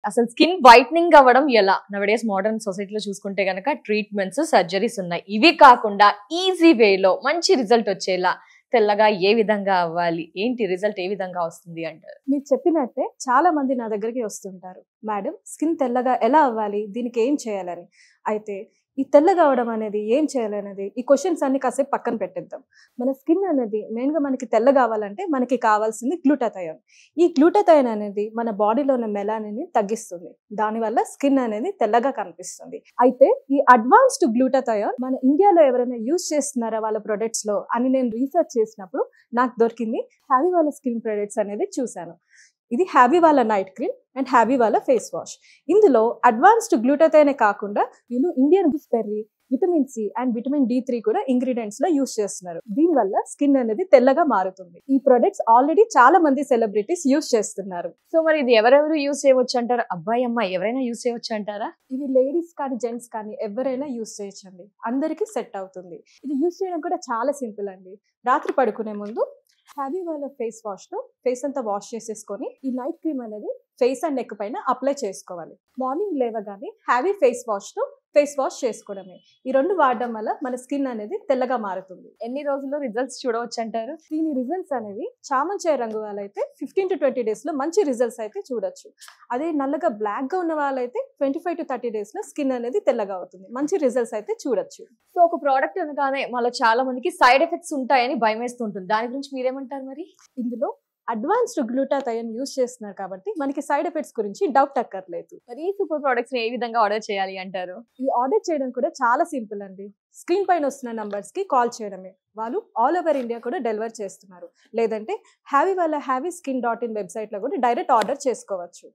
అసలు skin whitening అవ్వడం ఎలా? నవడేస్ మోడర్న్ సొసైటీలో చూసుకుంటే గనక ట్రీట్మెంట్స్, సర్జరీస్ ఉన్నాయి. ఇవి కాకుండా ఈజీ వేలో మంచి రిజల్ట్ వచ్చేలా తెల్లగా ఏ విధంగా అవ్వాలి? ఏంటి రిజల్ట్ ఏ విధంగా వస్తుంది అంటారు? మీరు చెప్పినట్టే చాలా మంది నా దగ్గరికి వస్తుంటారు. మేడం, స్కిన్ తెల్లగా ఎలా అవ్వాలి? దీనికి ఏం చేయాలని. అయితే ఈ తెల్లగా అవ్వడం అనేది ఏం చేయాలనేది ఈ క్వశ్చన్స్ అన్ని కాసేపు పక్కన పెట్టేద్దాం. మన స్కిన్ అనేది మెయిన్గా మనకి తెల్లగా అవ్వాలంటే మనకి కావాల్సింది గ్లూటాథయోన్. ఈ గ్లూటాథయోన్ అనేది మన బాడీలో ఉన్న మెలానిన్ని తగ్గిస్తుంది. దానివల్ల స్కిన్ అనేది తెల్లగా కనిపిస్తుంది. అయితే ఈ అడ్వాన్స్డ్ గ్లూటాథయోన్ మన ఇండియాలో ఎవరైనా యూజ్ చేస్తున్నారా వాళ్ళ ప్రొడక్ట్స్ లో అని నేను రీసెర్చ్ చేసినప్పుడు నాకు దొరికింది హ్యావీ వాళ్ళ స్కిన్ ప్రొడక్ట్స్ అనేది చూశాను. ఇది హ్యావీ వాళ్ళ నైట్ క్రీమ్ అండ్ హ్యావీ వాళ్ళ ఫేస్ వాష్. ఇందులో అడ్వాన్స్డ్ గ్లూటాథయోనే కాకుండా వీళ్ళు Indian gooseberry, vitamin C and vitamin D3 కూడా ఇంగ్రీడియంట్స్ లో యూజ్ చేస్తున్నారు. దీనివల్ల స్కిన్ అనేది తెల్లగా మారుతుంది. ఈ ప్రొడక్ట్స్ ఆల్రెడీ చాలా మంది సెలబ్రిటీస్ యూజ్ చేస్తున్నారు. సో మరి ఇది ఎవరెవరు యూజ్ చేయవచ్చు అంటారు? అబ్బాయి, అమ్మాయి ఎవరైనా యూజ్ చేయవచ్చు అంటారా? ఇది లేడీస్ కానీ జెంట్స్ కానీ ఎవరైనా యూజ్ చేయొచ్చండి. అందరికీ సెట్ అవుతుంది. ఇది యూజ్ చేయడం కూడా చాలా సింపుల్ అండి. రాత్రి పడుకునే ముందు హ్యావీ వాళ్ళ ఫేస్ వాష్ తో ఫేస్ అంతా వాష్ చేసేసుకొని ఈ నైట్ క్రీమ్ అనేది ఫేస్ అండ్ నెక్ పైన అప్లై చేసుకోవాలి. మార్నింగ్ లేవగానే హ్యావీ ఫేస్ వాష్ తో ఫేస్ వాష్ చేసుకోవడమే. ఈ రెండు వాడడం వల్ల మన స్కిన్ అనేది తెల్లగా మారుతుంది. ఎన్ని రోజుల్లో రిజల్ట్స్ చూడవచ్చు అంటారు? దీని రిజల్ట్స్ అనేవి చామంచాయ రంగు వాళ్ళైతే 15 to 20 days లో మంచి రిజల్ట్స్ అయితే చూడొచ్చు. అదే నల్లగా బ్లాక్ గా ఉన్న వాళ్ళైతే 25 to 30 days లో స్కిన్ అనేది తెల్లగా అవుతుంది. మంచి రిజల్ట్స్ అయితే చూడొచ్చు. సో ఒక ప్రోడక్ట్ అనగానే మళ్ళీ చాలా మందికి సైడ్ ఎఫెక్ట్స్ ఉంటాయని భయం వేస్తుంటుంది. దాని గురించి మీరేమంటారు మరి? ఇందులో అడ్వాన్స్డ్ గ్లూటాథయోన్ యూజ్ చేస్తున్నారు కాబట్టి మనకి సైడ్ ఎఫెక్ట్స్ గురించి డౌట్ అక్కర్లేదు. మరి ఈ సూపర్ ప్రొడక్ట్స్ ఏ విధంగా ఆర్డర్ చేయాలి అంటారు? ఇది ఆర్డర్ చేయడం కూడా చాలా సింపుల్ అండి. స్క్రీన్ పైన వస్తున్న నంబర్స్ కి కాల్ చేయడమే. వాళ్ళు ఆల్ ఓవర్ ఇండియా కూడా డెలివర్ చేస్తున్నారు. లేదంటే హ్యావీ వాళ్ళ హ్యావీ స్కిన్.in వెబ్సైట్ లో కూడా డైరెక్ట్ ఆర్డర్ చేసుకోవచ్చు.